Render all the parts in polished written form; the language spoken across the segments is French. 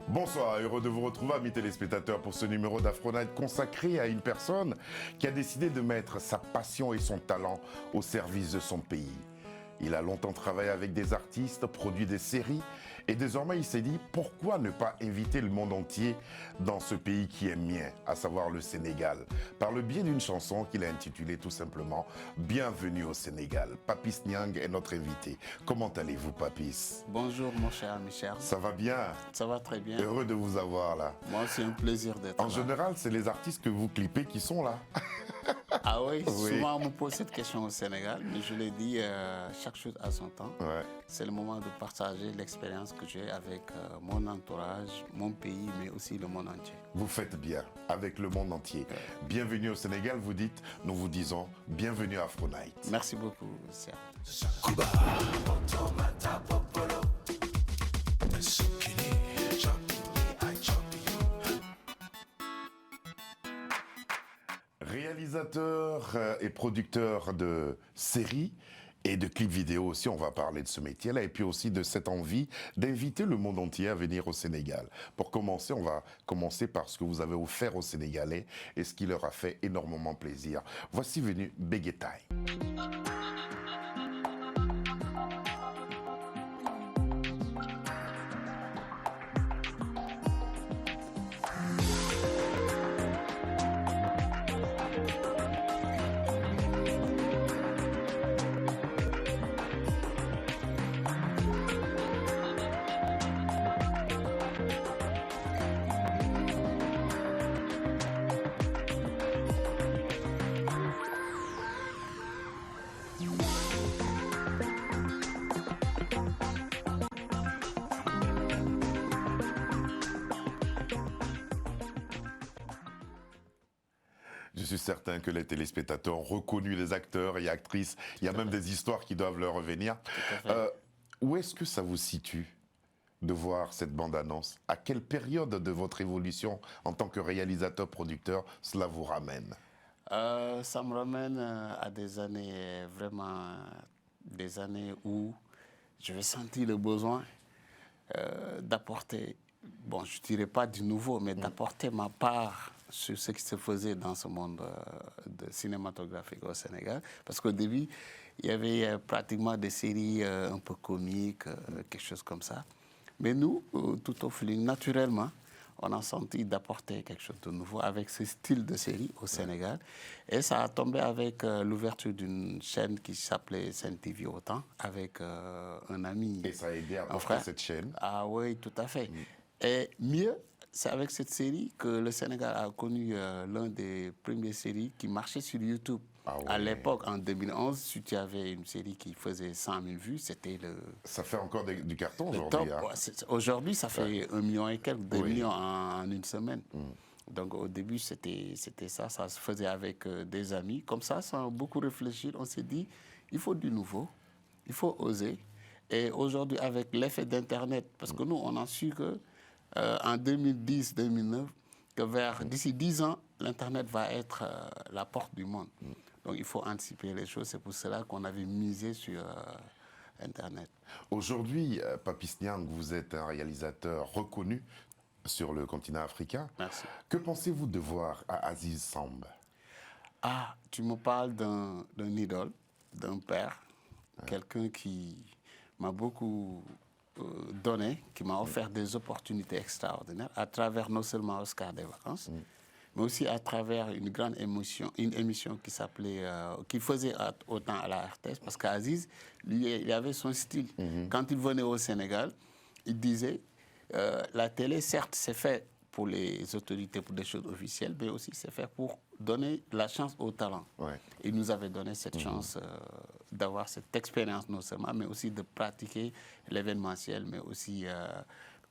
Bonsoir, heureux de vous retrouver, amis téléspectateurs, pour ce numéro d'Afro Night consacré à une personne qui a décidé de mettre sa passion et son talent au service de son pays. Il a longtemps travaillé avec des artistes, produit des séries et désormais il s'est dit pourquoi ne pas inviter le monde entier dans ce pays qui est mien, à savoir le Sénégal, par le biais d'une chanson qu'il a intitulée tout simplement Bienvenue au Sénégal. Papis Niang est notre invité. Comment allez-vous, Papis? Bonjour mon cher Michel. Ça va bien? Ça va très bien. Heureux de vous avoir là. Moi c'est un plaisir d'être là. En général, c'est les artistes que vous clippez qui sont là. Ah oui, souvent on me pose cette question au Sénégal, mais je l'ai dit, chaque chose a son temps. Ouais. C'est le moment de partager l'expérience que j'ai avec mon entourage, mon pays, mais aussi le monde entier. Vous faites bien avec le monde entier. Bienvenue au Sénégal, vous dites, nous vous disons bienvenue à Afro Night. Merci beaucoup, Serge. Réalisateur et producteur de séries et de clips vidéo aussi, on va parler de ce métier-là, et puis aussi de cette envie d'inviter le monde entier à venir au Sénégal. Pour commencer, on va commencer par ce que vous avez offert aux Sénégalais et ce qui leur a fait énormément plaisir. Voici venu Béguetaï. Je suis certain que les téléspectateurs ont reconnu les acteurs et actrices. Il y a même des histoires qui doivent leur revenir. Où est-ce que ça vous situe de voir cette bande-annonce? À quelle période de votre évolution en tant que réalisateur-producteur cela vous ramène? Ça me ramène à des années, vraiment des années où je vais sentir le besoin d'apporter, bon, je ne dirais pas du nouveau, mais d'apporter ma part sur ce qui se faisait dans ce monde cinématographique au Sénégal. Parce qu'au début, il y avait pratiquement des séries un peu comiques, quelque chose comme ça. Mais nous, tout au feeling, naturellement, on a senti d'apporter quelque chose de nouveau avec ce style de série au Sénégal. Et ça a tombé avec l'ouverture d'une chaîne qui s'appelait Sen TV Autant, avec un ami. Et ça a aidé à un porter frère. cette chaîne. Ah oui, tout à fait. Et mieux, c'est avec cette série que le Sénégal a connu l'un des premières séries qui marchait sur YouTube. Ah ouais. À l'époque, en 2011, si tu avais une série qui faisait 100 000 vues, c'était le... Ça fait encore du carton le aujourd'hui. top. Hein. Ouais, aujourd'hui, ça fait 1 million et quelques, 2 millions en une semaine. Donc au début, c'était ça. Ça se faisait avec des amis. Comme ça, sans beaucoup réfléchir, on s'est dit, il faut du nouveau, il faut oser. Et aujourd'hui, avec l'effet d'Internet, parce que nous, on a su que en 2010-2009, que d'ici 10 ans, l'Internet va être la porte du monde. Donc il faut anticiper les choses. C'est pour cela qu'on avait misé sur Internet. Aujourd'hui, Papis Niang, vous êtes un réalisateur reconnu sur le continent africain. Merci. Que pensez-vous de voir à Aziz Samb? Ah, tu me parles d'un idole, d'un père, quelqu'un qui m'a beaucoup donné, qui m'a offert des opportunités extraordinaires à travers non seulement Oscar des vacances, mais aussi à travers une grande émission qui s'appelait, qui faisait autant à la RTS, parce qu'Aziz, lui, il avait son style. Quand il venait au Sénégal, il disait, la télé, certes, c'est fait pour les autorités, pour des choses officielles, mais aussi c'est fait pour donner la chance au talent. Ouais. Il nous avait donné cette chance d'avoir cette expérience non seulement, mais aussi de pratiquer l'événementiel, mais aussi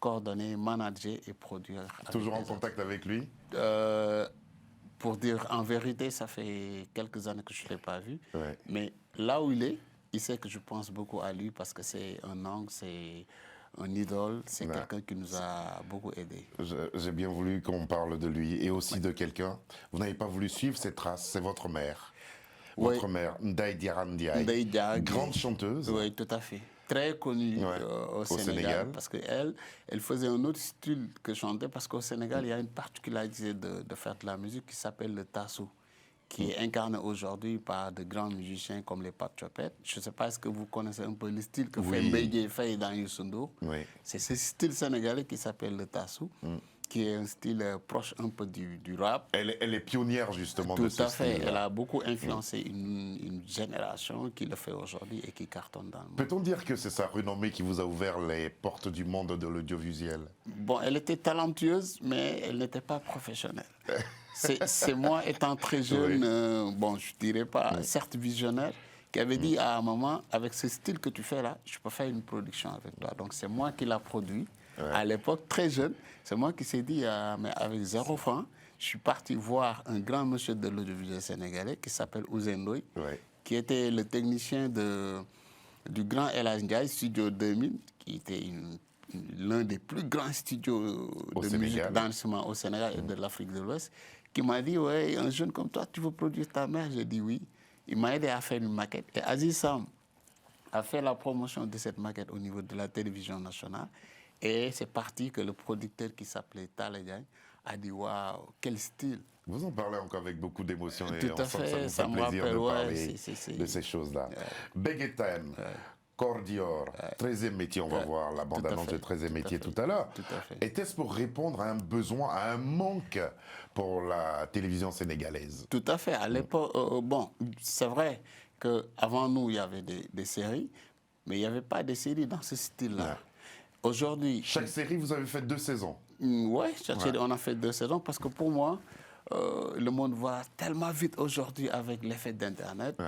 coordonner, manager et produire. Toujours en contact avec lui? Pour dire en vérité, ça fait quelques années que je ne l'ai pas vu. Ouais. Mais là où il est, il sait que je pense beaucoup à lui parce que c'est un angle, c'est un idole, c'est quelqu'un qui nous a beaucoup aidés. J'ai bien voulu qu'on parle de lui et aussi de quelqu'un. Vous n'avez pas voulu suivre ses traces, c'est votre mère. Votre mère, Ndaye Diarra Ndiaye, Ndaye Diarra, grande chanteuse. Oui, tout à fait. très connue Ouais, au au Sénégal, Sénégal. parce qu'elle faisait un autre style que chanter, parce qu'au Sénégal, il y a une particularité de faire de la musique qui s'appelle le tassou, qui est incarné aujourd'hui par de grands musiciens comme les Pape Thiopet. Je ne sais pas, est-ce que vous connaissez un peu le style que fait Oui. Mbaye Dièye Faye dans Youssou Ndour? Oui. C'est ce style sénégalais qui s'appelle le tassou, qui est un style proche un peu du rap. Elle est pionnière justement de Tout ce à fait. style. Elle a beaucoup influencé une génération qui le fait aujourd'hui et qui cartonne dans le monde. Peut-on dire que c'est sa renommée qui vous a ouvert les portes du monde de l'audiovisuel? Bon, elle était talentueuse, mais elle n'était pas professionnelle. C'est moi, étant très jeune, bon, je dirais pas, certes visionnaire, qui avait dit à un moment, avec ce style que tu fais là, je peux faire une production avec toi. Donc c'est moi qui l'a produit. À l'époque, très jeune, c'est moi qui s'est dit, mais avec 0 francs, je suis parti voir un grand monsieur de l'audiovisuel sénégalais qui s'appelle Ouzin Ndoye, qui était le technicien du grand El Hadj Ndiaye, Studio 2000, qui était l'un des plus grands studios de musique dansement au Sénégal et de l'Afrique de l'Ouest, qui m'a dit, ouais, un jeune comme toi, tu veux produire ta mère? J'ai dit oui. Il m'a aidé à faire une maquette. Et Aziz Sam a fait la promotion de cette maquette au niveau de la télévision nationale. Et c'est parti que le producteur qui s'appelait Talla Diagne a dit, waouh, quel style! Vous en parlez encore avec beaucoup d'émotion et Tout on à sent que fait, ça vous fait plaisir de parler de ces choses-là. Beg Time, Cordior, 13e métier, on va voir la bande-annonce de 13e métier tout à l'heure. Était-ce pour répondre à un besoin, à un manque pour la télévision sénégalaise? Tout à fait. À l'époque, bon, c'est vrai qu'avant nous, il y avait des séries, mais il n'y avait pas de séries dans ce style-là. Aujourd'hui... Chaque série, vous avez fait 2 saisons? Oui, on a fait 2 saisons parce que pour moi, le monde va tellement vite aujourd'hui avec l'effet d'Internet.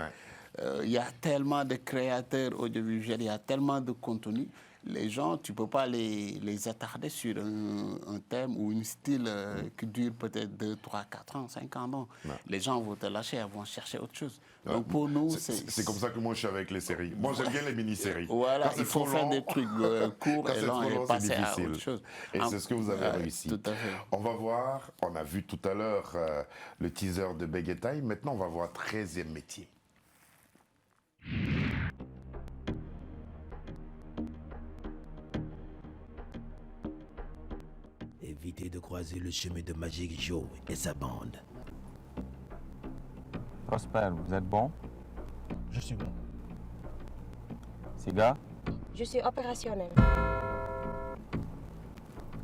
Il y a tellement de créateurs audiovisuels, il y a tellement de contenu. Les gens, tu ne peux pas les attarder sur un thème ou un style qui dure peut-être 2, 3, 4 ans, 5 ans. Non. Les gens vont te lâcher, ils vont chercher autre chose. Donc pour nous, c'est comme ça que moi je suis avec les séries. Moi j'aime bien les mini-séries. Voilà, il faut faire des trucs courts et longs et passer à autre chose. Et c'est ce que vous avez réussi. Tout à fait. On va voir, on a vu tout à l'heure le teaser de Beg Time. Maintenant on va voir 13e métier. Évitez de croiser le chemin de Magic Joe et sa bande. Prosper, vous êtes bon? Je suis bon. Siga? Je suis opérationnel.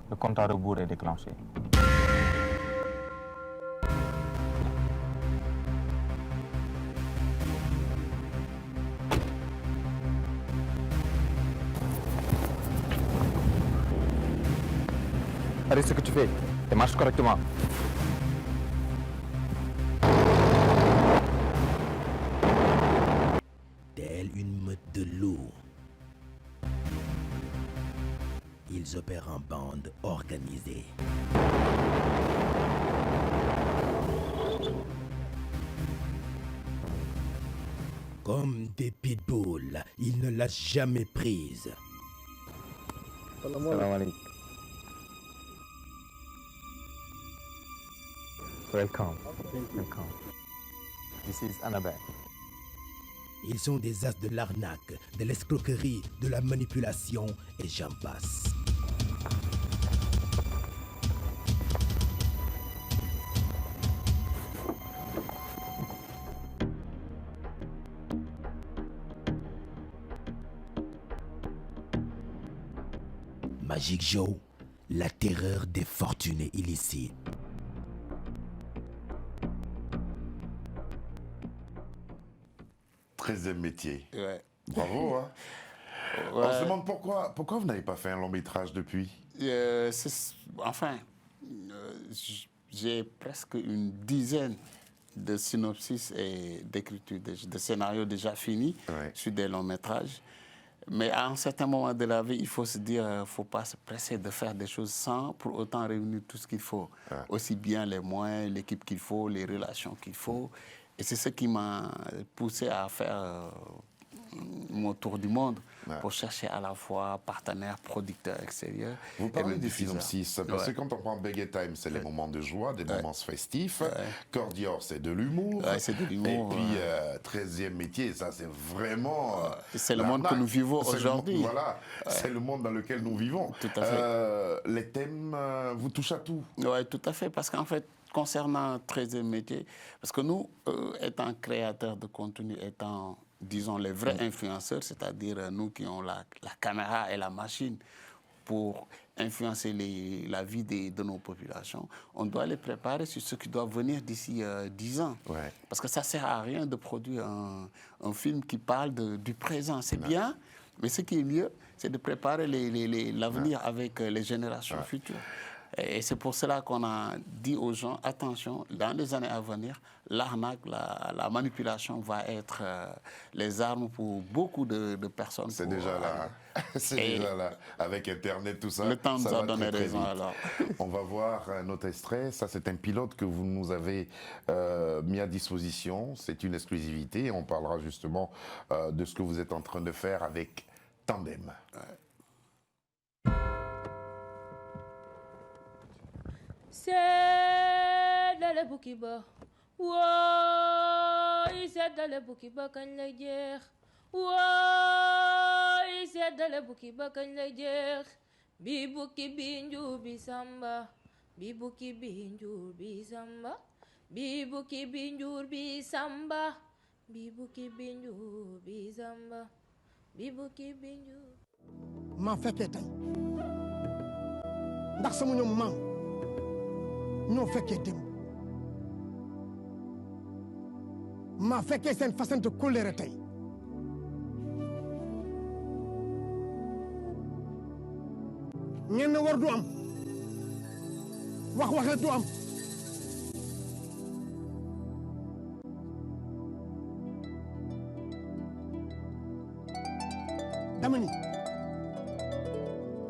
Le compte à rebours est déclenché. Arrête ce que tu fais et marche correctement. Telle une meute de loups, ils opèrent en bande organisée. Comme des pitbulls, ils ne lâchent jamais prise. Salam alaikum. Welcome. Welcome. This is Annabelle. Ils sont des as de l'arnaque, de l'escroquerie, de la manipulation et j'en passe. Magic Joe, la terreur des fortunés illicites. Treizième métier. Ouais. Bravo, hein. On se demande pourquoi vous n'avez pas fait un long métrage depuis? J'ai presque une dizaine de synopsis et d'écriture, de scénarios déjà finis sur des longs métrages. Mais à un certain moment de la vie, il faut se dire, il ne faut pas se presser de faire des choses sans pour autant réunir tout ce qu'il faut. Aussi bien les moyens, l'équipe qu'il faut, les relations qu'il faut. Et c'est ce qui m'a poussé à faire mon tour du monde pour chercher à la fois partenaires, producteurs extérieurs. Vous parlez du film diffuseurs. 6, parce que quand on prend Begay Time, c'est les moments de joie, des moments festifs. Ouais. Cordior, c'est de l'humour. Ouais, c'est de l'humour. Et puis, 13e métier, ça, c'est vraiment... c'est le monde que nous vivons aujourd'hui. Voilà, c'est le monde dans lequel nous vivons. Tout à fait. Les thèmes vous touchent à tout. Oui, tout à fait, parce qu'en fait, concernant 13e métier, parce que nous, étant créateurs de contenu, étant, disons, les vrais influenceurs, c'est-à-dire nous qui avons la caméra et la machine pour influencer la vie de nos populations, on doit les préparer sur ce qui doit venir d'ici 10 ans. Ouais. Parce que ça ne sert à rien de produire un film qui parle du présent. C'est bien, mais ce qui est mieux, c'est de préparer l'avenir avec les générations futures. Et c'est pour cela qu'on a dit aux gens, attention, dans les années à venir, l'arnaque, la manipulation va être les armes pour beaucoup de personnes. C'est déjà là. C'est déjà là. Avec Internet, tout ça. Le temps ça nous a va donné très, très raison vite. alors. On va voir un autre extrait. Ça, c'est un pilote que vous nous avez mis à disposition. C'est une exclusivité. On parlera justement de ce que vous êtes en train de faire avec Tandem. Seddale bukki ba wooy seddale bukki ba kañ lay jeex wooy seddale bukki ba kañ lay jeex bi bukki bi njuur bi samba bi bukki bi njuur bi samba bi bukki bi njuur bi samba bi bukki bi njuur bi samba bi bukki bi njuur. maa fekkee tey ndax sama ñoom maam ñoo fekkee démb maa fekkee seen fasante kóllëre tey ngeen ne war du am wax du am dama ni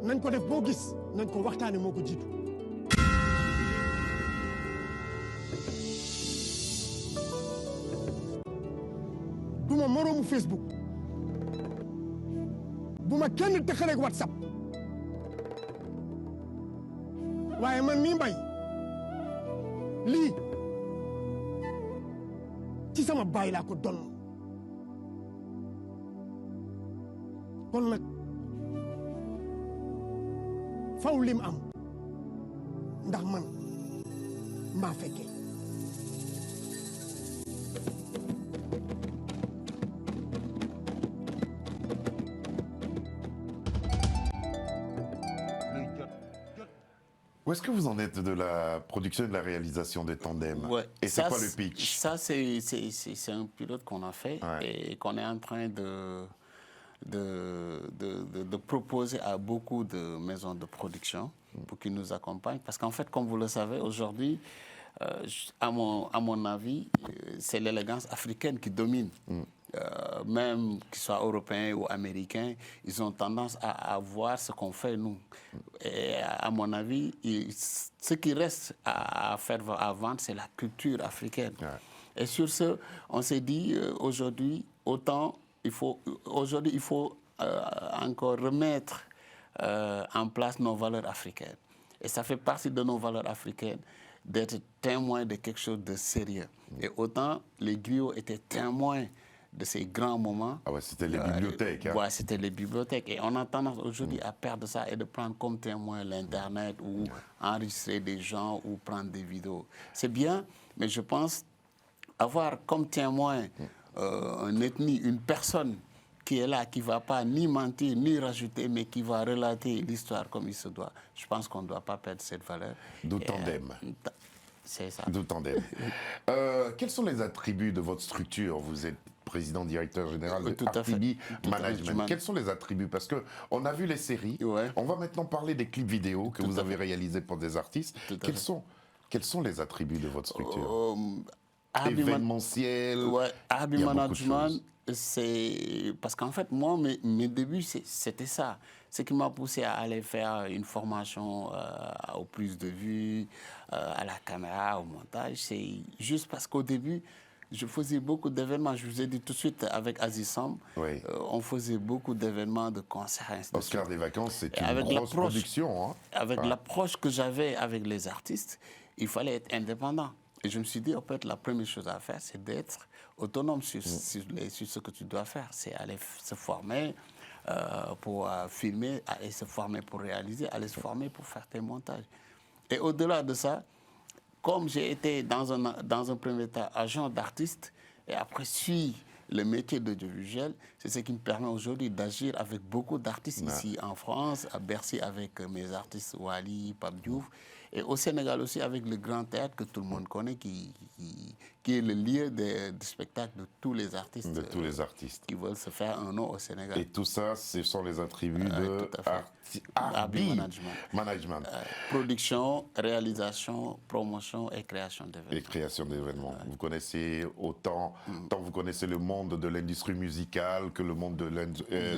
nañ ko def boo gis nañ ko waxtaane moo ko jiitu duma moroomu Facebook bu ma kenn tëkkaleeg WhatsApp waaye man mii Mbaye lii ci sama baay laa ko donn kon nag faw lim am ndax man maa fekkee Où est-ce que vous en êtes de la production et de la réalisation de Tandem? Et c'est quoi le pitch? Ça, c'est un pilote qu'on a fait et qu'on est en train de proposer à beaucoup de maisons de production pour qu'ils nous accompagnent. Parce qu'en fait, comme vous le savez, aujourd'hui, à mon avis, c'est l'élégance africaine qui domine. Même qu'ils soient européens ou américains, ils ont tendance à voir ce qu'on fait, nous. Et à mon avis, ce qui reste à faire à vendre, c'est la culture africaine. Et sur ce, on s'est dit, aujourd'hui, il faut encore remettre en place nos valeurs africaines. Et ça fait partie de nos valeurs africaines d'être témoin de quelque chose de sérieux. Et autant les griots étaient témoins de ces grands moments. Ah ouais, c'était les bibliothèques. Ouais, c'était les bibliothèques. Et on a tendance aujourd'hui à perdre ça et de prendre comme témoin l'Internet ou enregistrer des gens ou prendre des vidéos. C'est bien, mais je pense avoir comme témoin une ethnie, une personne qui est là, qui ne va pas ni mentir, ni rajouter, mais qui va relater l'histoire comme il se doit. Je pense qu'on ne doit pas perdre cette valeur. D'où Tandem. C'est ça. D'où Tandem. Quels sont les attributs de votre structure? Vous êtes président, directeur général de RTB Management. Quels sont les attributs? Parce qu'on a vu les séries. On va maintenant parler des clips vidéo que vous avez réalisés pour des artistes. Quels sont les attributs de votre structure? Événementiel. RTB Management, c'est parce qu'en fait, moi, mes débuts, c'était ça. Ce qui m'a poussé à aller faire une formation au plus de vues, à la caméra, au montage, c'est juste parce qu'au début, je faisais beaucoup d'événements. Je vous ai dit tout de suite avec Aziz Samb, Oui. on faisait beaucoup d'événements, de concerts, ainsi de Oscar suite. des vacances, c'est Et une avec grosse l'approche- production. Hein. Avec l'approche que j'avais avec les artistes, il fallait être indépendant. Et je me suis dit, en fait, la première chose à faire, c'est d'être autonome sur ce que tu dois faire. C'est aller se former pour filmer, aller se former pour réaliser, aller se former pour faire tes montages. Et au-delà de ça, comme j'ai été dans un premier temps agent d'artiste et après suis le métier d'audiovisuel, c'est ce qui me permet aujourd'hui d'agir avec beaucoup d'artistes ici en France, à Bercy avec mes artistes Wally, Pape Diouf, et au Sénégal aussi avec le Grand Théâtre que tout le monde connaît, qui est le lieu de spectacle de tous les artistes. De tous les artistes. Qui veulent se faire un nom au Sénégal. Et tout ça, ce sont les attributs de tout à fait. Arbi Management. Management. Production, réalisation, promotion et création d'événements. Et création d'événements. Vous connaissez autant vous connaissez le monde de l'industrie musicale que le monde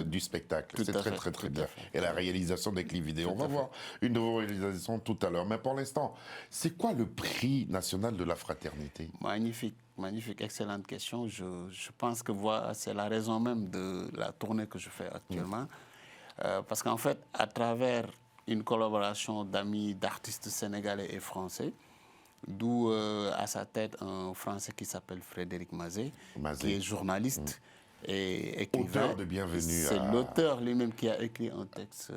du spectacle. Tout C'est à très, fait, très, très tout bien. à fait. Et la réalisation des clips vidéo. On va à fait. voir une de vos réalisations tout à l'heure. Mais pour l'instant, c'est quoi le prix national de la fraternité? Magnifique, magnifique, excellente question. Je pense que voilà, c'est la raison même de la tournée que je fais actuellement. Parce qu'en fait, à travers une collaboration d'amis, d'artistes sénégalais et français, d'où à sa tête un Français qui s'appelle Frédéric Mazet, qui est journaliste et écrivain. Auteur de Bienvenue C'est l'auteur lui-même qui a écrit un texte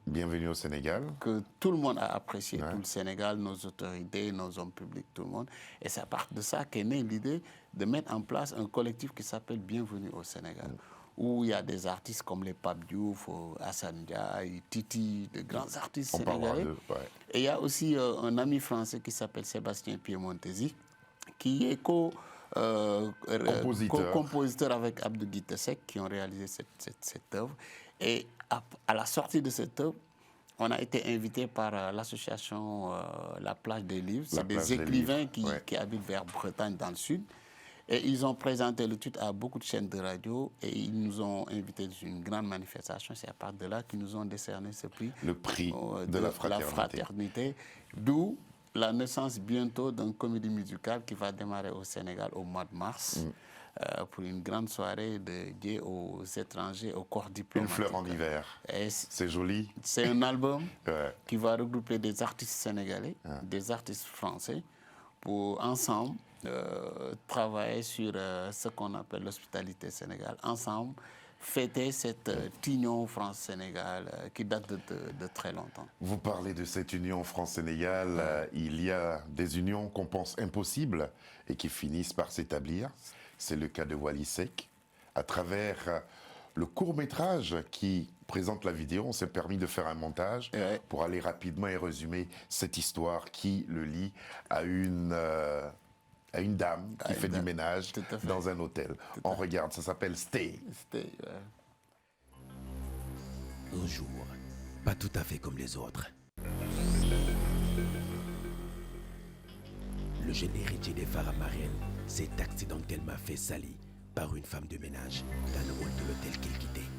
Bienvenue au Sénégal. que tout le monde a apprécié, tout le Sénégal, nos autorités, nos hommes publics, tout le monde. Et c'est à partir de ça qu'est née l'idée de mettre en place un collectif qui s'appelle Bienvenue au Sénégal, où il y a des artistes comme les Pape Diouf, Hassan Ndiaye, Titi, de grands artistes On parlera sénégalais. d'eux, ouais. Et il y a aussi un ami français qui s'appelle Sébastien Piemontesi, qui est compositeur avec Abdou Guitesek, qui ont réalisé cette œuvre. Et à la sortie de cette œuvre, on a été invité par l'association La Plage des Livres. C'est des écrivains qui habitent vers Bretagne dans le sud. Et ils ont présenté le titre à beaucoup de chaînes de radio et ils nous ont invités dans une grande manifestation. C'est à partir de là qu'ils nous ont décerné ce prix. Le prix de la fraternité. D'où la naissance bientôt d'un comédie musicale qui va démarrer au Sénégal au mois de mars pour une grande soirée dédiée aux étrangers, aux corps diplomatiques. Une fleur en hiver. C'est joli. C'est un album qui va regrouper des artistes sénégalais, des artistes français, pour ensemble travailler sur ce qu'on appelle l'hospitalité sénégale. Ensemble, fêter cette union France-Sénégal qui date de très longtemps. Vous parlez de cette union France-Sénégal. Il y a des unions qu'on pense impossibles et qui finissent par s'établir. C'est le cas de Wally Seck. À travers le court-métrage qui présente la vidéo, on s'est permis de faire un montage pour aller rapidement et résumer cette histoire qui le lie à une dame qui fait du ménage dans un hôtel. On regarde, ça s'appelle Stay. Un jour, pas tout à fait comme les autres. Le jeune héritier des Faramareen s'est accidentellement fait salir par une femme de ménage dans le hall de l'hôtel qu'il quittait.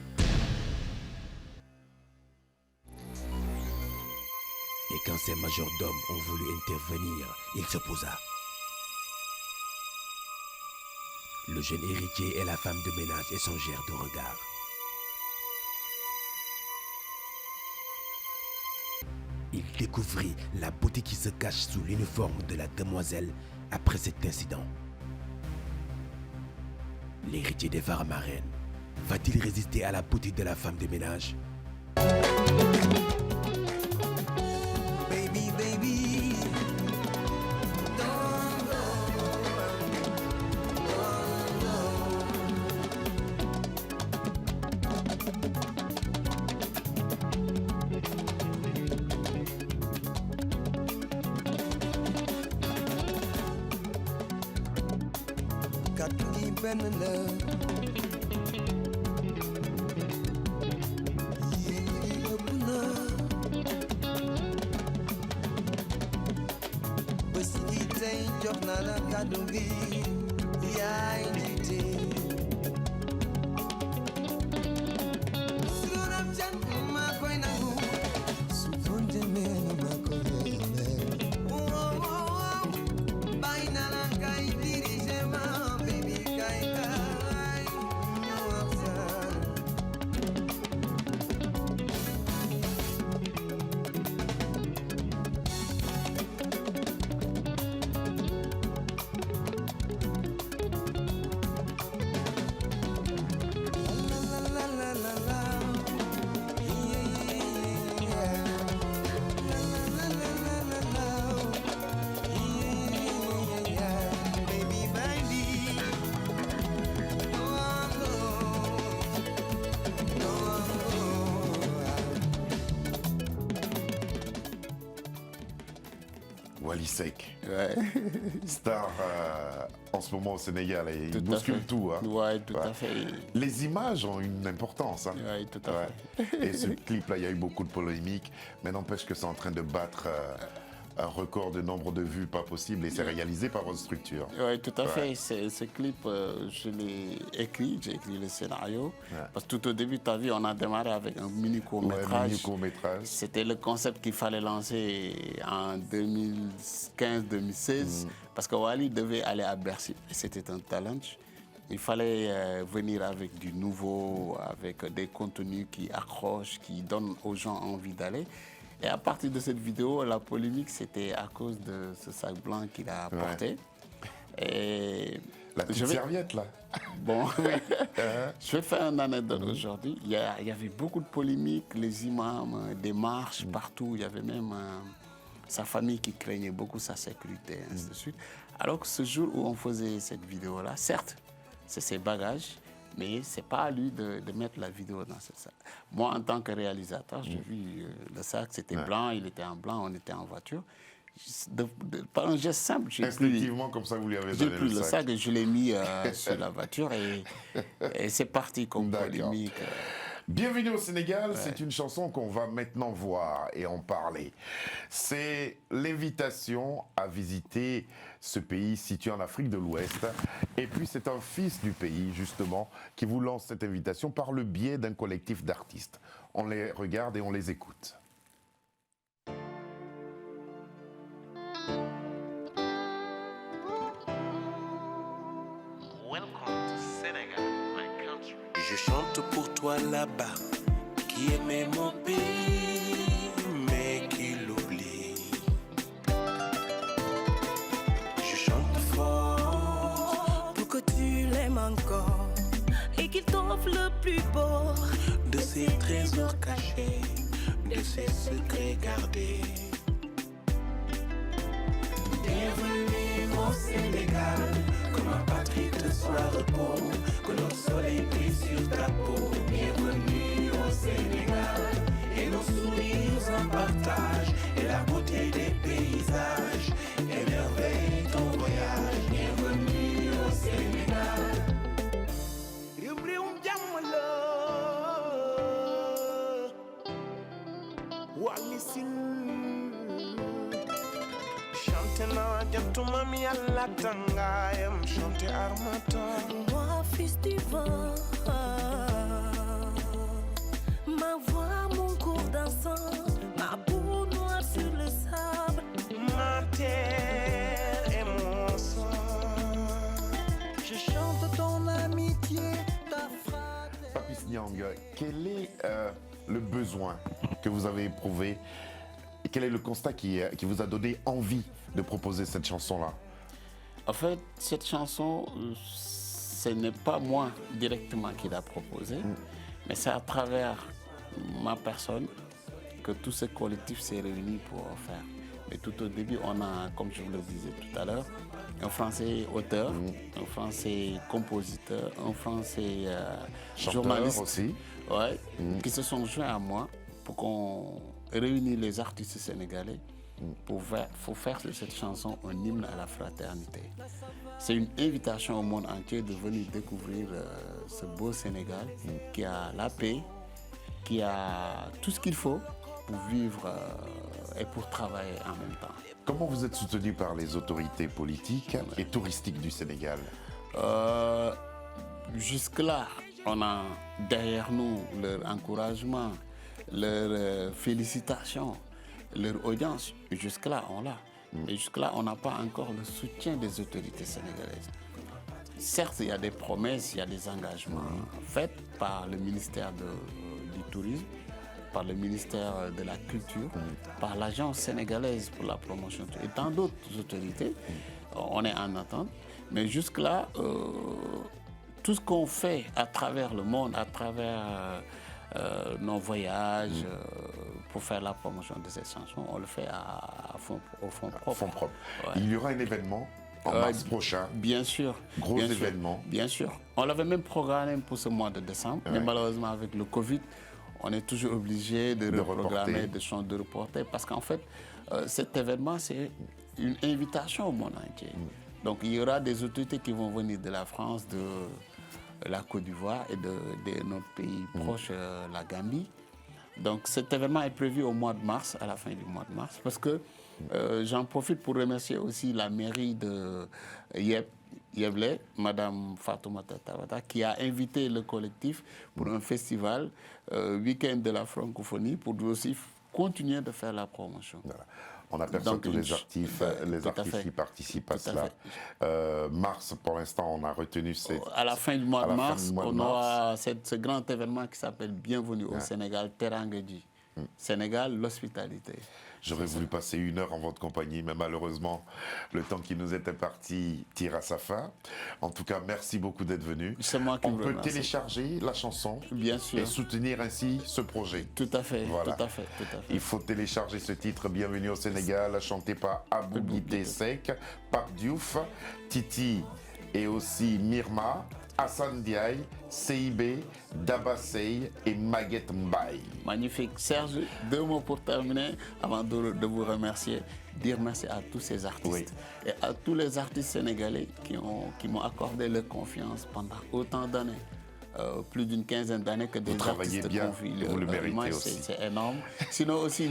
Et quand ces majordomes ont voulu intervenir, il s'opposa. Le jeune héritier et la femme de ménage échangèrent de regards. Il découvrit la beauté qui se cache sous l'uniforme de la demoiselle après cet incident. L'héritier des Faramareen va-t-il résister à la beauté de la femme de ménage? Baby, baby, don't go. Kàddu gi benn la yéen ñi ëpp na bés yi tey jox naa la kàddu gi yaay jiite su doon am can maa koy nangu su doon demee maa koy yemee bàyyi naa la kay dirige ma Wally Seck, Ouais. star en ce moment au Sénégal, et Tout il à bouscule fait. tout. Hein. Ouais, tout à fait. Les images ont une importance. Hein. Ouais, tout à Ouais. Et ce clip-là, il y a eu beaucoup de polémiques, mais n'empêche que c'est en train de battre un record de nombre de vues pas possible, et c'est réalisé par votre structure. Oui, tout à fait. Ce clip, je l'ai écrit, j'ai écrit le scénario. Ouais. Parce que tout au début, tu as vu, on a démarré avec un mini Ouais, court-métrage. mini-court-métrage. C'était le concept qu'il fallait lancer en 2015-2016, parce que Wally devait aller à Bercy. Et c'était un challenge. Il fallait venir avec du nouveau, avec des contenus qui accrochent, qui donnent aux gens envie d'aller. Et à partir de cette vidéo, la polémique, c'était à cause de ce sac blanc qu'il a porté. Et La petite serviette, là. bon, oui. Je vais faire une anecdote aujourd'hui. Il y avait beaucoup de polémiques, les imams, des marches partout. Il y avait même sa famille qui craignait beaucoup sa sécurité, et ainsi de suite. Alors que ce jour où on faisait cette vidéo-là, certes, c'est ses bagages, mais ce n'est pas à lui de mettre la vidéo dans ce sac. Moi, en tant que réalisateur, j'ai vu le sac, c'était blanc, il était en blanc, on était en voiture. Par un geste simple, j'ai pris comme ça, vous lui avez donné le sac et je l'ai mis sur la voiture et c'est parti comme polémique. Bienvenue au Sénégal, c'est une chanson qu'on va maintenant voir et en parler. C'est l'invitation à visiter ce pays situé en Afrique de l'Ouest. Et puis c'est un fils du pays, justement, qui vous lance cette invitation par le biais d'un collectif d'artistes. On les regarde et on les écoute. Je chante pour toi là-bas, qui aimait mon pays, mais qui l'oublie. Je chante fort pour que tu l'aimes encore et qu'il t'offre le plus beau de ses trésors cachés, de ses secrets gardés. Bienvenue au Sénégal, que ma patrie te soit repos, que notre soleil brille sur ta peau. Bienvenue au Sénégal, et nos sourires en partage, et la beauté des paysages, émerveille ton voyage. Bienvenue au Sénégal. Moi, fils du vent, ma voix, mon cours dansant, ma peau noire sur le sable, ma terre et mon sang. je chante ton amitié, ta fraternité. Papis Niang, quel est le besoin que vous avez éprouvé et quel est le constat qui vous a donné envie de proposer cette chanson-là? En fait, cette chanson, ce n'est pas moi directement qui l'a proposée, mais c'est à travers ma personne que tout ce collectif s'est réuni pour faire. Mais tout au début, on a, comme je vous le disais tout à l'heure, un Français auteur, un Français compositeur, un Français journaliste aussi. Ouais, qui se sont joints à moi pour qu'on réunisse les artistes sénégalais pour faire de cette chanson un hymne à la fraternité. C'est une invitation au monde entier de venir découvrir ce beau Sénégal qui a la paix, qui a tout ce qu'il faut pour vivre et pour travailler en même temps. Comment vous êtes soutenu par les autorités politiques et touristiques du Sénégal? Jusque-là, on a derrière nous leur encouragement, leurs félicitations, leur audience. Jusque-là, on l'a. Mais jusque-là, on n'a pas encore le soutien des autorités sénégalaises. Certes, il y a des promesses, il y a des engagements faits par le ministère du Tourisme, par le ministère de la Culture, par l'Agence sénégalaise pour la promotion et tant d'autres autorités. On est en attente. Mais jusque-là, tout ce qu'on fait à travers le monde, à travers nos voyages, pour faire la promotion de cette chanson, on le fait au fond propre. Ouais. Il y aura un événement en mars prochain. Bien sûr. Gros événement. Bien sûr. On l'avait même programmé pour ce mois de décembre, mais malheureusement avec le Covid, on est toujours obligé de reprogrammer, de reporter, parce qu'en fait, cet événement, c'est une invitation au monde entier. Donc il y aura des autorités qui vont venir de la France, de la Côte d'Ivoire et de notre pays proche, la Gambie. Donc cet événement est prévu au mois de mars, à la fin du mois de mars, parce que j'en profite pour remercier aussi la mairie de Yévlé, Madame Fatoumata Tabata, qui a invité le collectif pour un festival, week-end de la francophonie, pour aussi continuer de faire la promotion. Voilà. On aperçoit tous les artistes qui participent à cela. Mars, pour l'instant, on a retenu à la fin du mois de mars, on aura ce grand événement qui s'appelle Bienvenue au Sénégal, Terangedji. Sénégal, l'hospitalité. J'aurais voulu passer 1 heure en votre compagnie, mais malheureusement, le temps qui nous était parti tire à sa fin. En tout cas, merci beaucoup d'être venu. C'est moi qui On peut télécharger la chanson, bien sûr, et soutenir ainsi ce projet. Tout à fait, voilà. Tout à fait. Il faut télécharger ce titre, Bienvenue au Sénégal, chanté par Abou Guité Sek, Pape Diouf, Titi et aussi Myrma, Hassan Diaye, CIB, Dabasey et Maguette Mbaye. Magnifique. Serge, 2 mots pour terminer, avant de vous remercier. Dire merci à tous ces artistes et à tous les artistes sénégalais qui m'ont accordé leur confiance pendant autant d'années. Plus d'une quinzaine d'années que des vous travaillez artistes bien, confient. vous le méritez aussi. C'est énorme. Sinon aussi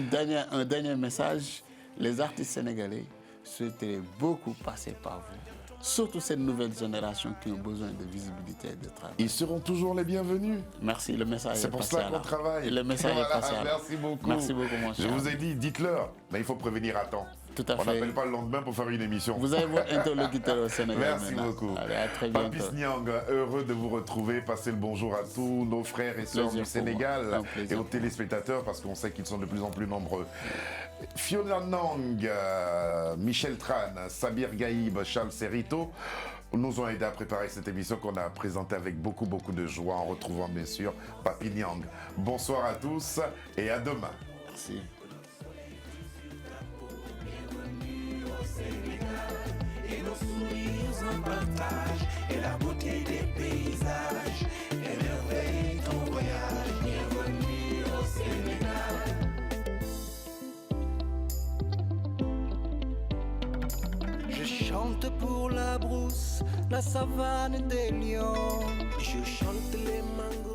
un dernier message, les artistes sénégalais souhaiteraient beaucoup passer par vous. Surtout cette nouvelle génération qui a besoin de visibilité et de travail. Ils seront toujours les bienvenus. Merci, le message est passé. C'est pour cela qu'on travaille. Et le message est passé. Merci beaucoup. Merci beaucoup, mon cher. Je vous ai dit, dites-leur, mais il faut prévenir à temps. Tout à fait. On n'appelle pas le lendemain pour faire une émission. Vous avez votre interlocuteur au Sénégal. Merci beaucoup. Allez, à très bientôt. Papis Niang, heureux de vous retrouver. Passez le bonjour à tous nos frères et sœurs du Sénégal et aux téléspectateurs parce qu'on sait qu'ils sont de plus en plus nombreux. Fiona Nang, Michel Tran, Sabir Gaïb, Charles Serrito nous ont aidés à préparer cette émission qu'on a présentée avec beaucoup de joie en retrouvant bien sûr Papi Niang. Bonsoir à tous et à demain. Merci. Et nos sourires en partage, et la beauté des paysages, émerveille ton voyage, bienvenue au Sénégal. Je chante pour la brousse, la savane des lions, je chante les mangos.